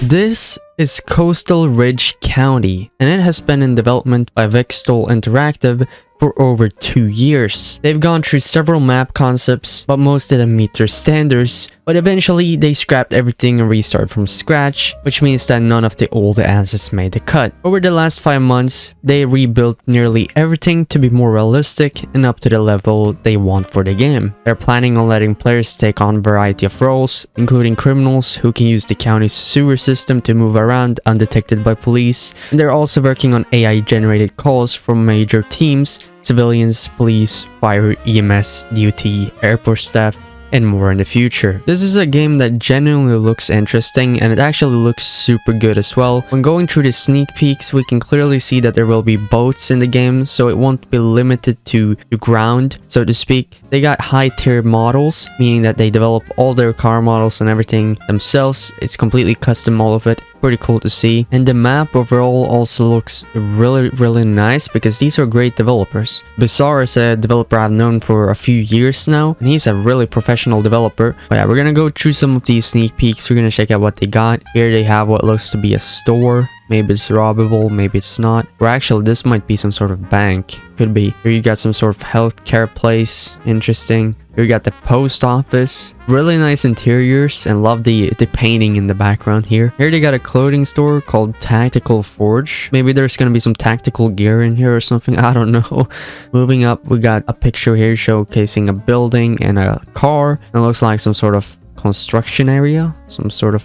This is Coastal Ridge County, and it has been in development by Vextol Interactive for over 2 years. They've gone through several map concepts, but most didn't meet their standards, but eventually they scrapped everything and restarted from scratch, which means that none of the old assets made the cut. Over the last 5 months, they rebuilt nearly everything to be more realistic and up to the level they want for the game. They're planning on letting players take on a variety of roles, including criminals who can use the county's sewer system to move around undetected by police, and they're also working on AI-generated calls from major teams, civilians, police, fire, EMS, DOT, airport staff, and more in the future. This is a game that genuinely looks interesting, and it actually looks super good as well. When going through the sneak peeks, we can clearly see that there will be boats in the game, so it won't be limited to the ground, so to speak. They got high tier models, meaning that they develop all their car models and everything themselves. It's completely custom, all of it. Pretty cool to see. And the map overall also looks really nice because these are great developers. Bizarre is a developer I've known for a few years now, and he's a really professional developer. But yeah, we're gonna go through some of these sneak peeks. We're gonna check out what they got. Here they have what looks to be a store. Maybe it's robbable, maybe it's not. Or actually, this might be some sort of bank. Could be. Here you got some sort of healthcare place. Interesting. Here you got the post office. Really nice interiors, and love the painting in the background here. Here they got a clothing store called Tactical Forge. Maybe there's gonna be some tactical gear in here or something. I don't know. Moving up, we got a picture here showcasing a building and a car. It looks like some sort of construction area, some sort of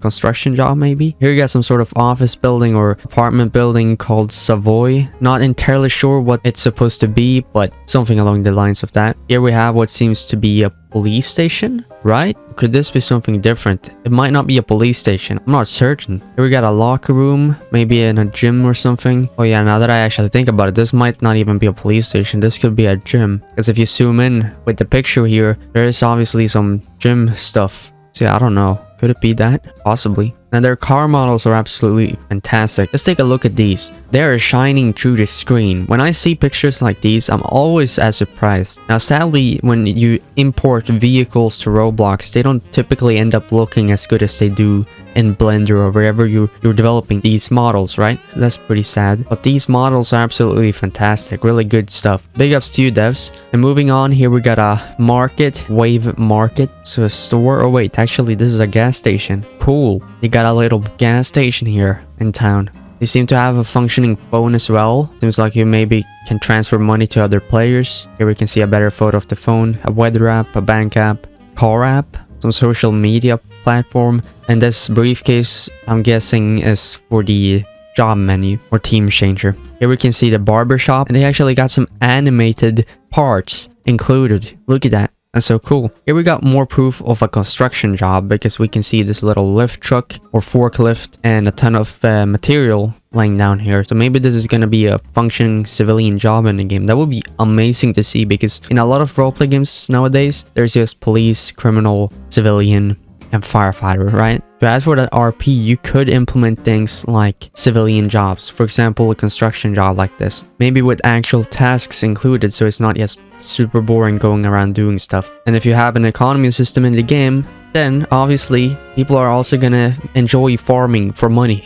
construction job maybe. Here you got some sort of office building or apartment building called Savoy. Not entirely sure what it's supposed to be, but something along the lines of that. Here we have what seems to be a police station, right? Could this be something different? It might not be a police station. I'm not certain. Here we got a locker room, maybe in a gym or something. Oh yeah, now that I actually think about it, this might not even be a police station. This could be a gym. Because if you zoom in with the picture here, there is obviously some gym stuff. So yeah, I don't know. Could it be that? Possibly. Now their car models are absolutely fantastic. Let's take a look at these. They are shining through the screen. When I see pictures like these, I'm always as surprised. Now sadly, when you import vehicles to Roblox, they don't typically end up looking as good as they do in Blender or wherever you're developing these models, right? That's pretty sad. But these models are absolutely fantastic. Really good stuff. Big ups to you, devs. And moving on, here we got a market, Wave Market. So a store. Oh wait, actually this is a gas station. Cool. They got a little gas station here in town. They seem to have a functioning phone as well. Seems like you maybe can transfer money to other players. Here we can see a better photo of the phone, a weather app, a bank app, car app, some social media platform, and this briefcase, I'm guessing, is for the job menu or team changer. Here we can see the barber shop, and they actually got some animated parts included. Look at that. That's so cool. Here we got more proof of a construction job because we can see this little lift truck or forklift and a ton of material laying down here. So maybe this is going to be a functioning civilian job in the game. That would be amazing to see because in a lot of roleplay games nowadays, there's just police, criminal, civilian, and firefighter, right? To add for that RP, you could implement things like civilian jobs. For example, a construction job like this. Maybe with actual tasks included, so it's not just super boring going around doing stuff. And if you have an economy system in the game, then obviously people are also gonna enjoy farming for money.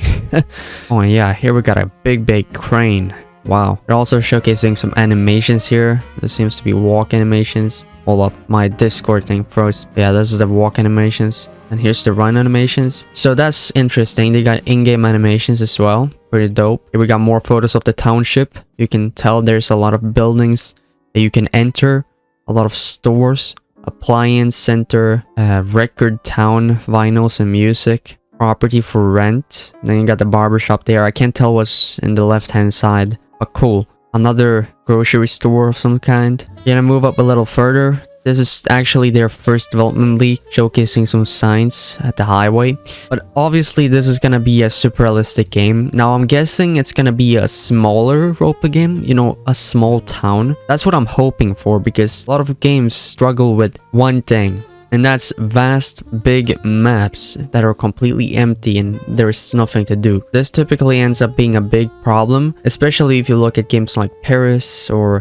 Oh yeah, here we got a big crane. Wow. They're also showcasing some animations here. This seems to be walk animations. Hold up, my Discord thing froze. Yeah, this is the walk animations. And here's the run animations. So that's interesting. They got in-game animations as well. Pretty dope. Here we got more photos of the township. You can tell there's a lot of buildings that you can enter. A lot of stores. Appliance center. Record town. Vinyls and music. Property for rent. Then you got the barbershop there. I can't tell what's in the left-hand side. But cool. Another grocery store of some kind. Gonna move up a little further. This is actually their first development leak, showcasing some signs at the highway. But obviously this is gonna be a super realistic game. Now I'm guessing it's gonna be a smaller roleplay game, you know, a small town. That's what I'm hoping for because a lot of games struggle with one thing. And that's vast, big maps that are completely empty and there's nothing to do. This typically ends up being a big problem, especially if you look at games like Paris or,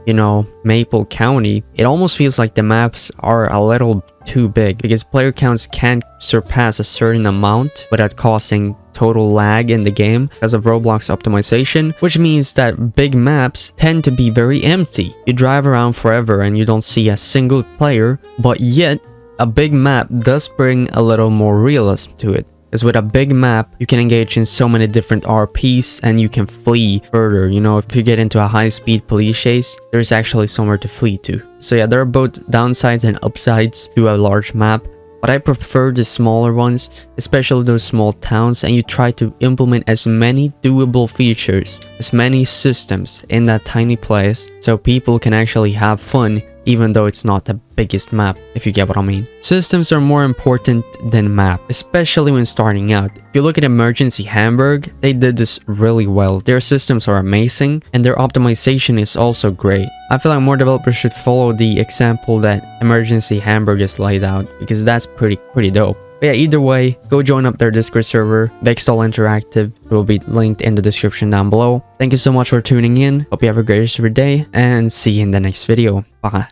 you know, Maple County. It almost feels like the maps are a little too big because player counts can't surpass a certain amount without causing total lag in the game because of Roblox optimization, which means that big maps tend to be very empty. You drive around forever and you don't see a single player, but yet a big map does bring a little more realism to it. Because with a big map, you can engage in so many different RPs and you can flee further. You know, if you get into a high-speed police chase, there's actually somewhere to flee to. So yeah, there are both downsides and upsides to a large map. But I prefer the smaller ones, especially those small towns, and you try to implement as many doable features, as many systems in that tiny place, so people can actually have fun even though it's not the biggest map, if you get what I mean. Systems are more important than map, especially when starting out. If you look at Emergency Hamburg, they did this really well. Their systems are amazing, and their optimization is also great. I feel like more developers should follow the example that Emergency Hamburg has laid out, because that's pretty dope. But yeah, either way, go join up their Discord server, Vextol Interactive. It will be linked in the description down below. Thank you so much for tuning in. Hope you have a great rest of your day, and see you in the next video. Bye.